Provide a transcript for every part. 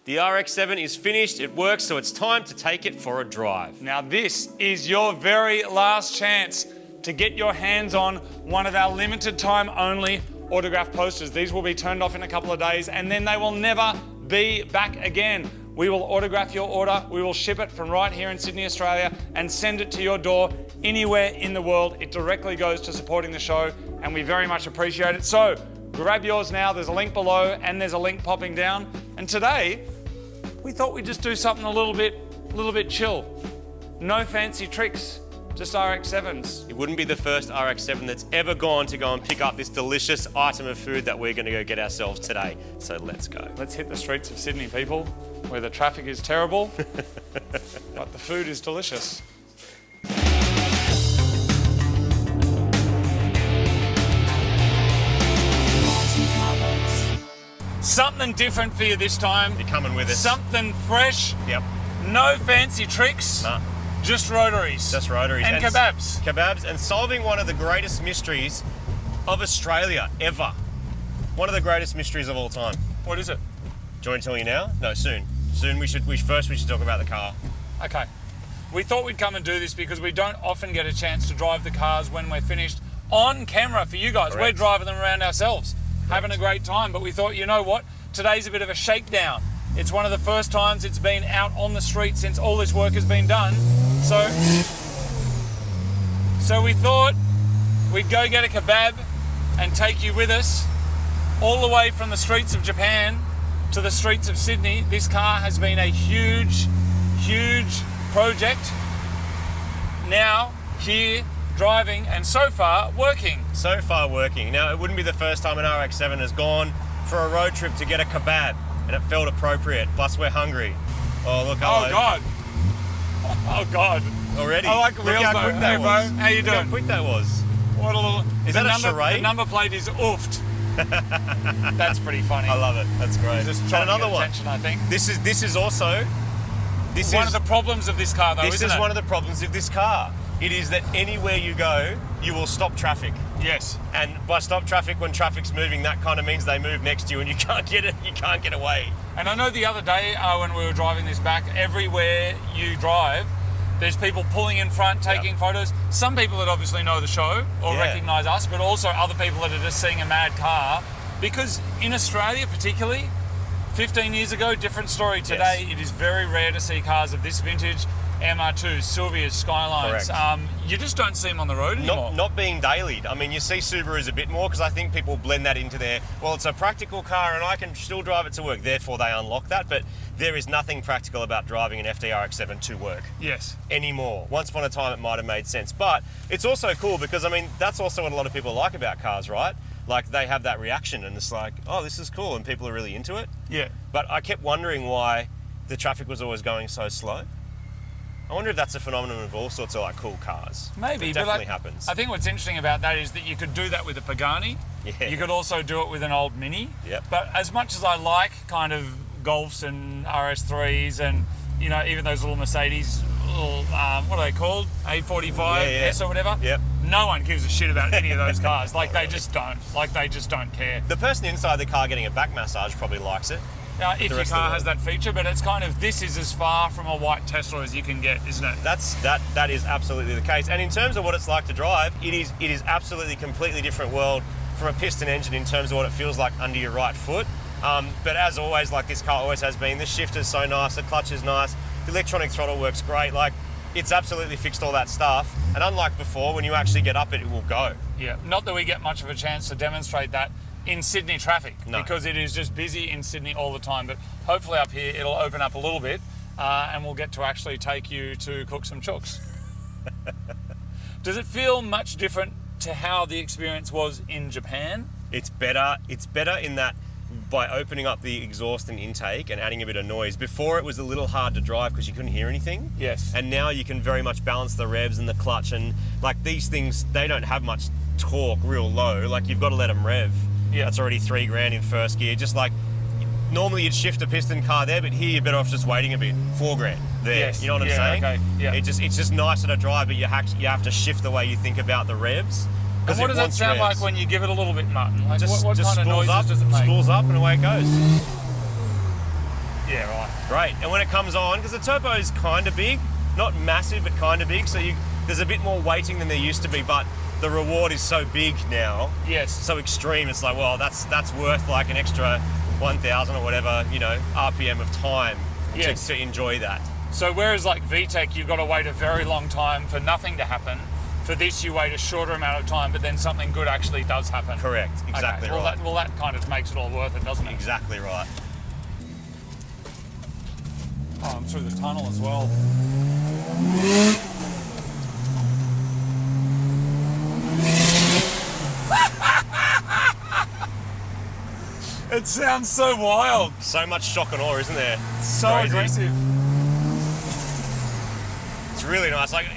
The RX-7 is finished, it works, so it's time to take it for a drive. Now this is your very last chance to get your hands on one of our limited time only autograph posters. These will be turned off in a couple of days and then they will never be back again. We will autograph your order, we will ship it from right here in Sydney, Australia and send it to your door anywhere in the world. It directly goes to supporting the show and we very much appreciate it. So grab yours now, there's a link below and there's a link popping down. And today, we thought we'd just do something a little bit chill. No fancy tricks, just RX-7s. It wouldn't be the first RX-7 that's ever gone to go and pick up this delicious item of food that we're going to go get ourselves today. So let's go. Let's hit the streets of Sydney, people, where the traffic is terrible, but the food is delicious. Something different for you this time. You're coming with us. Something fresh. Yep. No fancy tricks. Nah. Just rotaries. Just rotaries. And kebabs. Kebabs and solving one of the greatest mysteries of Australia ever. One of the greatest mysteries of all time. What is it? Do you want to tell you now? No, soon. Soon we should talk about the car. Okay. We thought we'd come and do this because we don't often get a chance to drive the cars when we're finished on camera for you guys. Correct. We're driving them around ourselves. Having a great time, but we thought, you know what? Today's a bit of a shakedown. It's one of the first times it's been out on the street since all this work has been done. So we thought we'd go get a kebab and take you with us all the way from the streets of Japan to the streets of Sydney. This car has been a huge, huge project. Now, here, driving and so far working. So far working. Now, it wouldn't be the first time an RX-7 has gone for a road trip to get a kebab, and it felt appropriate. Plus, we're hungry. Oh, look, hello. Oh, God. Oh, God. Already? I like Look wheels, how though. quick that Hey, was. bro. How you Look doing? how quick that was. What a little... Is that a charade? The number plate is oofed. That's pretty funny. I love it. That's great. Just trying and another to get one. attention, I think. This is also... This one is of the problems of this car, though, This isn't is it? one of the problems of this car. It is that anywhere you go, you will stop traffic. Yes. And by stop traffic, when traffic's moving, that kind of means they move next to you and you can't get it. You can't get away. And I know the other day when we were driving this back, everywhere you drive, there's people pulling in front, taking photos. Some people that obviously know the show or recognise us, but also other people that are just seeing a mad car. Because in Australia particularly, 15 years ago, different story. Today, it is very rare to see cars of this vintage. MR2s, Silvias, Skylines. You just don't see them on the road anymore. Not being dailied. I mean, you see Subarus a bit more because I think people blend that into their, well, it's a practical car and I can still drive it to work, therefore they unlock that, but there is nothing practical about driving an FD-RX-7 to work. Yes. Anymore. Once upon a time it might have made sense, but it's also cool because, I mean, that's also what a lot of people like about cars, right? Like, they have that reaction and it's like, oh, this is cool, and people are really into it. Yeah. But I kept wondering why the traffic was always going so slow. I wonder if that's a phenomenon of all sorts of like cool cars. Maybe, it but definitely happens. I think what's interesting about that is that you could do that with a Pagani. Yeah. You could also do it with an old Mini. Yep. But as much as I like kind of Golfs and RS3s and, you know, even those little Mercedes, little, what are they called? A45 S or whatever. Yep. No one gives a shit about any of those cars. Like, they just don't. Like, they just don't care. The person inside the car getting a back massage probably likes it. If your car has that feature, but it's kind of, this is as far from a white Tesla as you can get, isn't it? That is absolutely the case. And in terms of what it's like to drive, it is absolutely a completely different world from a piston engine in terms of what it feels like under your right foot. But as always, like this car always has been, the shifter's so nice, the clutch is nice, the electronic throttle works great. Like, it's absolutely fixed all that stuff. And unlike before, when you actually get up it will go. Yeah, not that we get much of a chance to demonstrate that in Sydney traffic, because it is just busy in Sydney all the time. But hopefully up here it'll open up a little bit and we'll get to actually take you to cook some chooks. Does it feel much different to how the experience was in Japan? It's better. It's better in that by opening up the exhaust and intake and adding a bit of noise. Before it was a little hard to drive because you couldn't hear anything. Yes. And now you can very much balance the revs and the clutch, and like these things, they don't have much torque real low. Like, you've got to let them rev. Yeah. That's already $3,000 in first gear. Just like normally you'd shift a piston car there, but here you're better off just waiting a bit. $4,000 there. Yes. You know what I'm saying? Okay. Yeah. It's just nicer to drive, but you have to shift the way you think about the revs. And what does that sound like when you give it a little bit, Martin? Like, Just what kind of noises up, does it make? spools up, and away it goes. Yeah, right. Great. And when it comes on, because the turbo is kind of big, not massive, but kind of big, so there's a bit more weighting than there used to be, but the reward is so big now. Yes. So extreme. It's like, well, that's worth like an extra 1,000 or whatever, RPM of time to enjoy that. So whereas like VTEC, you've got to wait a very long time for nothing to happen. For this, you wait a shorter amount of time, but then something good actually does happen. Correct. Exactly okay. right. Well, that kind of makes it all worth it, doesn't it? Exactly right. Oh, I'm through the tunnel as well. It sounds so wild. So much shock and awe, isn't there? So Crazy. aggressive. It's really nice. Like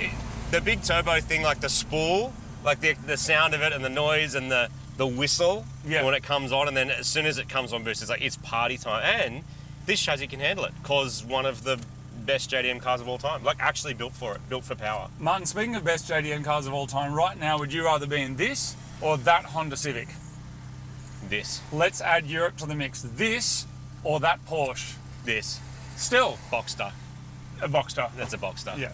the big turbo thing, like the spool, like the sound of it and the noise and the whistle when it comes on, and then as soon as it comes on boost, it's like it's party time. And this chassis can handle it because one of the best JDM cars of all time, like actually built for it, built for power. Martin, speaking of best JDM cars of all time, right now, would you rather be in this or that Honda Civic? This. Let's add Europe to the mix. This or that Porsche? This. Still? Boxster. A Boxster. That's a Boxster. Yeah.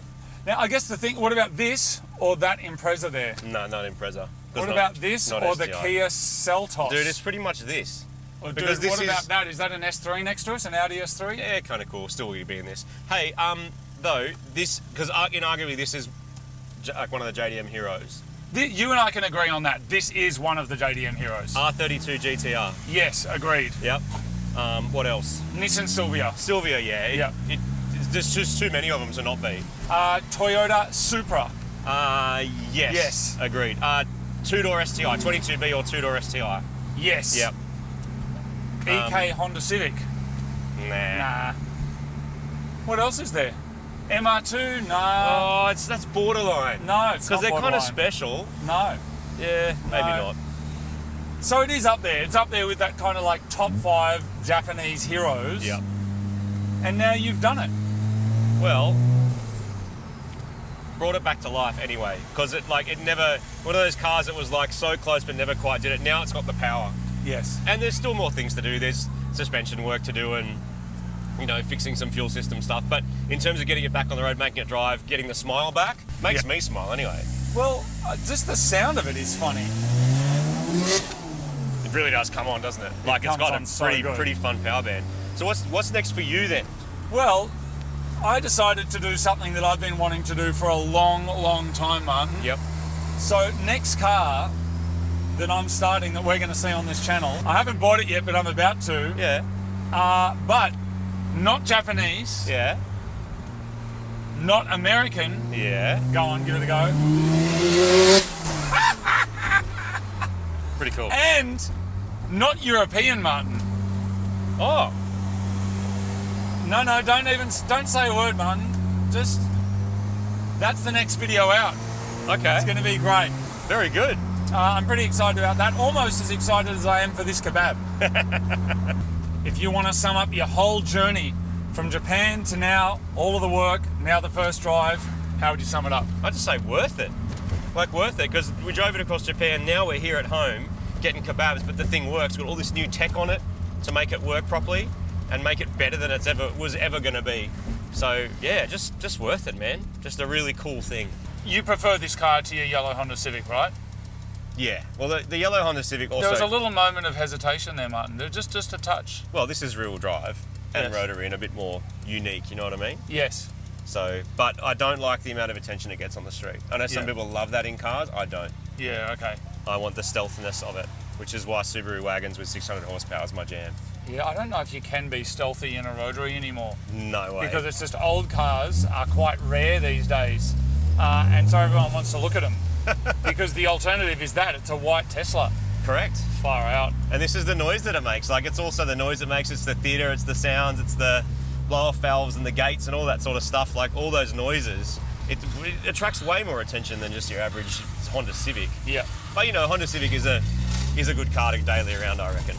Now, I guess the thing, what about this or that Impreza there? No, not Impreza. What about this or the Kia Seltos? Dude, it's pretty much this. Or because dude, this what about that? Is that an S3 next to us, an Audi S3? Yeah, kind of cool. Still going to be in this. Hey, though, this, because inarguably this is like one of the JDM heroes. You and I can agree on that. This is one of the JDM heroes. R32 GTR. Yes, agreed. Yep. What else? Nissan Silvia. Silvia, yeah. There's just too many of them to not be. Toyota Supra. Yes. Agreed. Two-door STI, 22B or two-door STI. Yes. Yep. EK Honda Civic. Nah. What else is there? MR2? Nah. Oh, that's borderline. No, it's not because they're kind borderline. of special. No. Yeah, maybe not. So it is up there. It's up there with that kind of like top 5 Japanese heroes. Yep. And now you've done it. Well, brought it back to life anyway, because it never, one of those cars that was like so close but never quite did it. Now it's got the power. Yes. And there's still more things to do. There's suspension work to do and, fixing some fuel system stuff. But in terms of getting it back on the road, making it drive, getting the smile back, makes me smile anyway. Well, just the sound of it is funny. It really does come on, doesn't it? Like it's got a pretty fun power band. So what's next for you then? Well, I decided to do something that I've been wanting to do for a long, long time, Martin. Yep. So next car that I'm starting that we're going to see on this channel, I haven't bought it yet, but I'm about to. Yeah. But not Japanese. Yeah. Not American. Yeah. Go on, give it a go. Pretty cool. And not European, Martin. Oh. No, don't say a word, Martin. Just, that's the next video out. Okay. It's going to be great. Very good. I'm pretty excited about that. Almost as excited as I am for this kebab. If you want to sum up your whole journey from Japan to now, all of the work, now the first drive, how would you sum it up? I'd just say worth it. Like worth it, because we drove it across Japan. Now we're here at home getting kebabs, but the thing works. We've got all this new tech on it to make it work properly and make it better than it was ever going to be. So yeah, just worth it, man. Just a really cool thing. You prefer this car to your yellow Honda Civic, right? Yeah. Well, the yellow Honda Civic also. There was a little moment of hesitation there, Martin. Just a touch. Well, this is rear-wheel drive and Yes. rotary and a bit more unique. You know what I mean? Yes. So, but I don't like the amount of attention it gets on the street. I know some people love that in cars. I don't. Yeah. Okay. I want the stealthiness of it, which is why Subaru wagons with 600 horsepower is my jam. Yeah. I don't know if you can be stealthy in a rotary anymore. No way. Because it's just old cars are quite rare these days, and so everyone wants to look at them. Because the alternative is that it's a white Tesla. Correct. Far out. And this is the noise that it makes. Like, it's also the noise it makes. It's the theatre, it's the sounds, it's the blow-off valves and the gates and all that sort of stuff. Like, all those noises. It attracts way more attention than just your average Honda Civic. Yeah. But, Honda Civic is a good car to daily around, I reckon.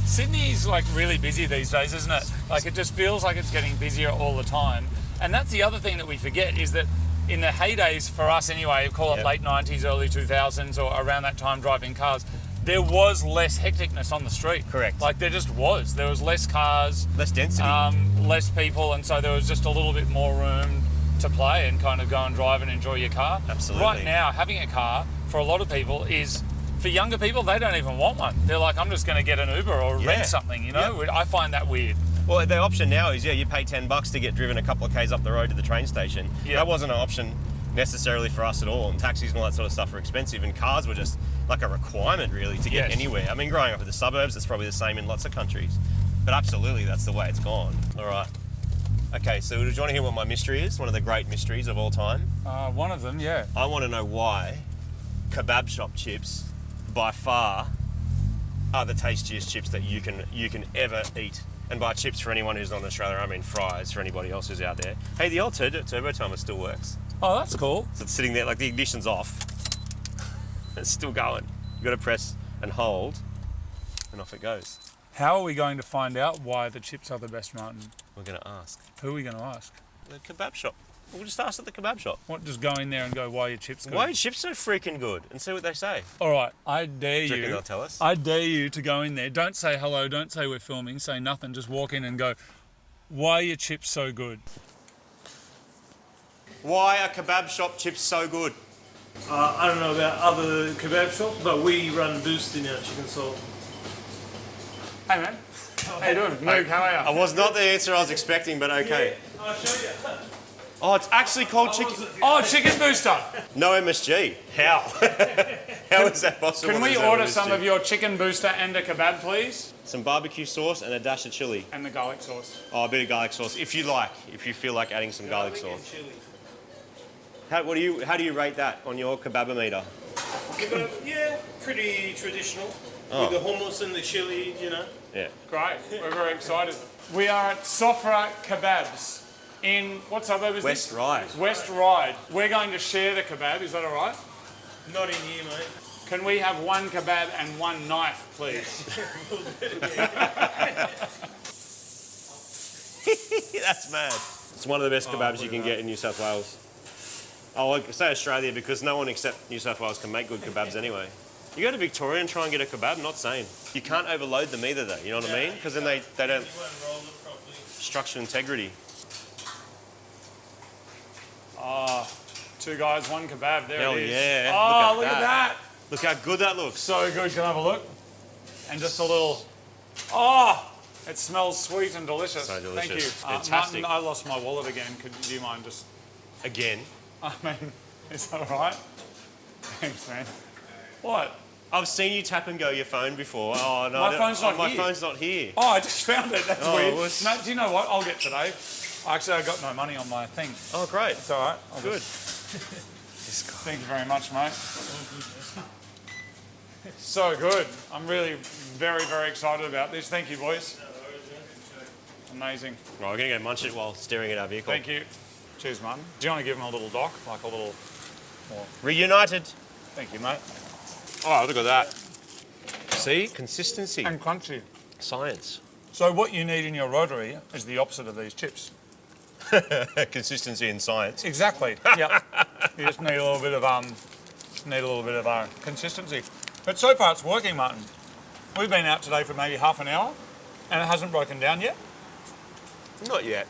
Sydney's like really busy these days, isn't it? Like, it just feels like it's getting busier all the time. And that's the other thing that we forget is that in the heydays, for us anyway, call it late 90s, early 2000s, or around that time driving cars, there was less hecticness on the street. Correct. Like, there just was. There was less cars. Less density. less people, and so there was just a little bit more room to play and kind of go and drive and enjoy your car. Absolutely. Right now, having a car for a lot of people is, for younger people, they don't even want one. They're like, I'm just going to get an Uber or rent something, you know? I find that weird. Well, the option now is, you pay $10 to get driven a couple of Ks up the road to the train station. Yeah. That wasn't an option necessarily for us at all, and taxis and all that sort of stuff were expensive, and cars were just like a requirement really to get anywhere. I mean, growing up in the suburbs, it's probably the same in lots of countries, but absolutely that's the way it's gone. All right. Okay, so do you want to hear what my mystery is? One of the great mysteries of all time? One of them, yeah. I want to know why kebab shop chips, by far, are the tastiest chips that you can ever eat. And by chips, for anyone who's not in Australia, I mean fries for anybody else who's out there. Hey, the old turbo timer still works. Oh, that's cool. So it's sitting there, like the ignition's off. It's still going. You've got to press and hold, and off it goes. How are we going to find out why the chips are the best, Martin? We're going to ask. Who are we going to ask? The kebab shop. We'll just ask at the kebab shop. What, just go in there and go, why are your chips good? Why are your chips so freaking good? And see what they say. All right, I dare Do you you. reckon they'll tell us? I dare you to go in there. Don't say hello, don't say we're filming, say nothing. Just walk in and go, why are your chips so good? Why are kebab shop chips so good? I don't know about other kebab shops, but we run Boost in our chicken salt. Hey, man. How you doing? Luke, how are I you? was not the answer I was expecting, but okay. Yeah, I'll show you. Oh, it's actually called chicken. Oh, chicken booster. No MSG. How? How is that possible? Can we There's no order MSG? some of your chicken booster and a kebab, please? Some barbecue sauce and a dash of chili. And the garlic sauce. Oh, a bit of garlic sauce, if you like. If you feel like adding some garlic sauce. How do you rate that on your kebabometer? Yeah, pretty traditional. Oh. With the hummus and the chili, you know. Yeah. Great. We're very excited. We are at Sofra Kebabs in, what suburb is West this? Ryde. West Ryde. We're going to share the kebab, is that all right? Not in here, mate. Can we have one kebab and one knife, please? That's mad. It's one of the best kebabs you can get in New South Wales. Oh, I say Australia because no one except New South Wales can make good kebabs anyway. You go to Victoria and try and get a kebab, not same. You can't overload them either though, you know what I mean? Because then they don't You won't roll it properly. structure integrity. Two guys, one kebab, there Hell it is. yeah. Oh, Look look at at that. Look how good that looks. So good, can I have a look? And just a little, oh, it smells sweet and delicious. So delicious. Thank you. Fantastic. Martin, I lost my wallet again. Do you mind just, Again. I mean, is that all right? Thanks, man. What? I've seen you tap and go your phone before. Oh no, My phone's not my here. phone's not here. Oh, I just found it. That's Oh, weird. what's- No, do you know what? I'll get today. Actually, I got no money on my thing. Oh great. It's all right. I'll Good. Thank you very much, mate. So good. I'm really very, very excited about this. Thank you, boys. Amazing. Right, we're gonna go munch it while staring at our vehicle. Thank you. Cheers, Martin. Do you want to give him a little doc? Like a little... Reunited. Thank you, mate. Oh, look at that. See? Consistency. And crunchy. Science. So what you need in your rotary is the opposite of these chips. Consistency in science. Exactly. Yep. You just need a little bit of consistency. But so far it's working, Martin. We've been out today for maybe half an hour and it hasn't broken down yet. Not yet.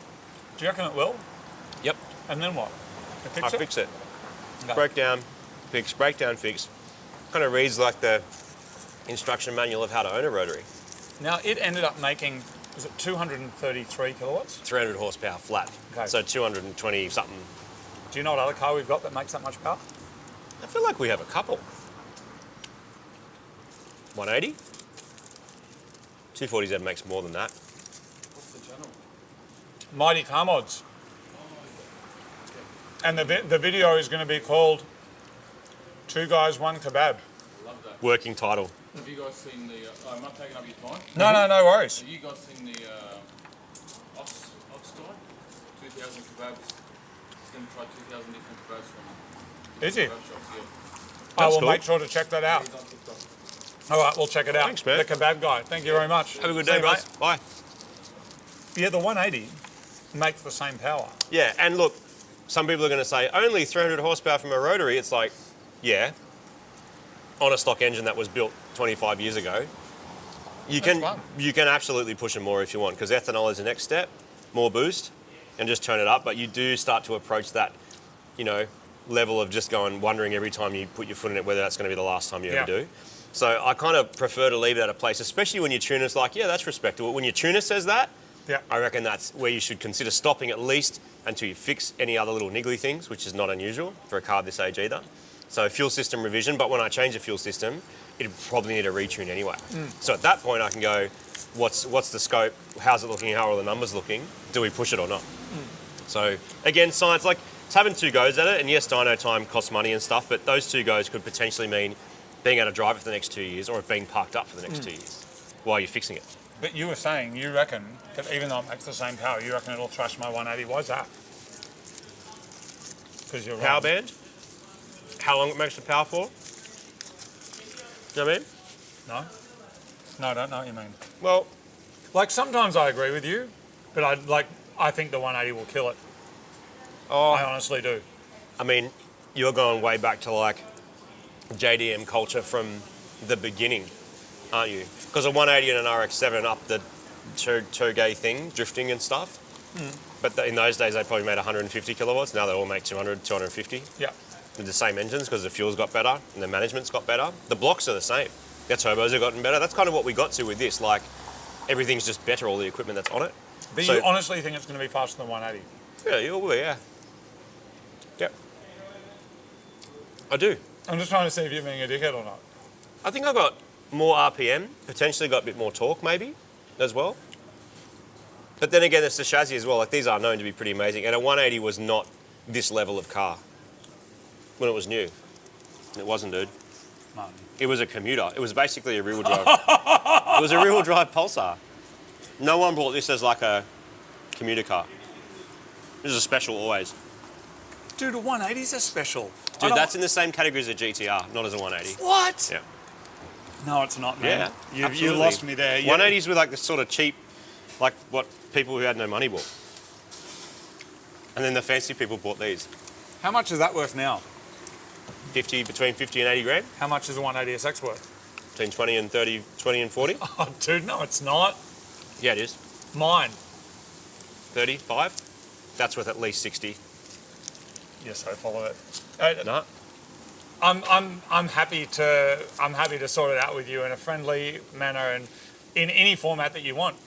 Do you reckon it will? Yep. And then what? You I fix it? fix it. Okay. Breakdown, fix, breakdown, fix. Kind of reads like the instruction manual of how to own a rotary. Now it ended up making, was it 233 kilowatts? 300 horsepower flat. Okay. So 220 something. Do you know what other car we've got that makes that much power? I feel like we have a couple. 180? 240Z makes more than that. What's the channel? Mighty Car Mods. And the video is going to be called Two Guys, One Kebab. Love that. Working title. Have you guys seen the? I'm not taking up your time. No worries. Have you guys seen the Ox store? 2,000 kebabs. He's going to try 2,000 different kebabs from Is he? kebab shops. Yeah. I will cool. make sure to check that out. He's on TikTok. All right, we'll check it out. Thanks, man. The Kebab Guy. Thank you very much. Have a good See day, you, guys. Bye. Yeah, the 180 makes the same power. Yeah, and look, some people are going to say, only 300 horsepower from a rotary. It's like, yeah, on a stock engine that was built 25 years ago. You That's can fun. you can absolutely push them more if you want, because ethanol is the next step. more boost and just turn it up. But you do start to approach that, level of just wondering every time you put your foot in it whether that's going to be the last time you ever do. So I kind of prefer to leave it at a place, especially when your tuner's like, yeah, that's respectable. When your tuner says that, I reckon that's where you should consider stopping at least until you fix any other little niggly things, which is not unusual for a car this age either. So fuel system revision, but when I change the fuel system, it'd probably need a retune anyway. So at that point I can go, what's the scope? How's it looking? How are the numbers looking? Do we push it or not? So again, science, like it's having 2 goes at it, and yes, dyno time costs money and stuff, but those 2 goes could potentially mean being able to drive it for the next 2 years or it being parked up for the next 2 years while you're fixing it. But you were saying, you reckon that even though it makes the same power, you reckon it'll thrash my 180. Why's that? Because you're Power wrong. band? How long it makes the power for? You know what I mean? No? No, I don't know what you mean. Well, Like, sometimes I agree with you, but I think the 180 will kill it. oh, I honestly do. I mean, you're going way back to like JDM culture from the beginning, aren't you? Because a 180 and an RX-7 up the Turgay thing, drifting and stuff. But in those days, they probably made 150 kilowatts. Now they all make 200, 250. Yeah. With the same engines because the fuel's got better and the management's got better. The blocks are the same. Their turbos have gotten better. That's kind of what we got to with this. Like, everything's just better, all the equipment that's on it. But So- you honestly think it's going to be faster than 180? Yeah, you will, yeah. Yep. I do. I'm just trying to see if you're being a dickhead or not. I think I got more RPM, potentially got a bit more torque maybe as well. But then again, it's the chassis as well. Like, these are known to be pretty amazing. And a 180 was not this level of car when it was new. It wasn't, dude. No. It was a commuter. It was basically a rear-wheel drive. It was a rear-wheel drive Pulsar. No one brought this as like a commuter car. This is a special always. Dude, a 180's a special. Dude, that's in the same category as a GTR, not as a 180. What? Yeah. No, it's not, man. Yeah, You absolutely. lost me there. 180s were like the sort of cheap, like what people who had no money bought. And then the fancy people bought these. How much is that worth now? Between 50 and 80 grand, How much is a 180SX worth? between 20 and 30, 20 and 40. Oh, dude, no, it's not. Yeah, it is. Mine. 35. That's worth at least 60. Yes, I follow it. No. I'm happy to sort it out with you in a friendly manner and in any format that you want.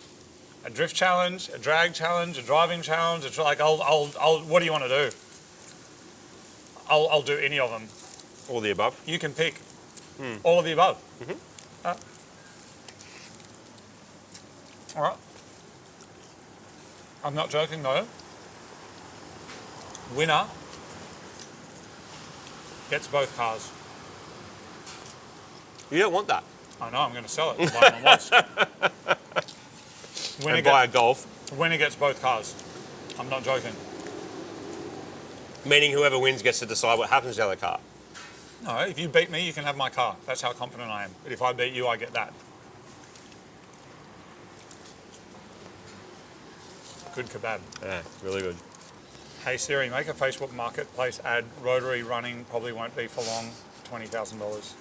A drift challenge, a drag challenge, a driving challenge. It's like I'll what do you want to do? I'll do any of them. All the above. You can pick. All of the above. All right. I'm not joking though. Winner gets both cars. You don't want that. I know, I'm going to sell it. Buy one once. Winner, And buy a Golf. winner gets both cars. I'm not joking. Meaning whoever wins gets to decide what happens to the other car. No, if you beat me, you can have my car. That's how confident I am. But if I beat you, I get that. Good kebab. Yeah, really good. Hey Siri, make a Facebook Marketplace ad. Rotary running probably won't be for long. $20,000.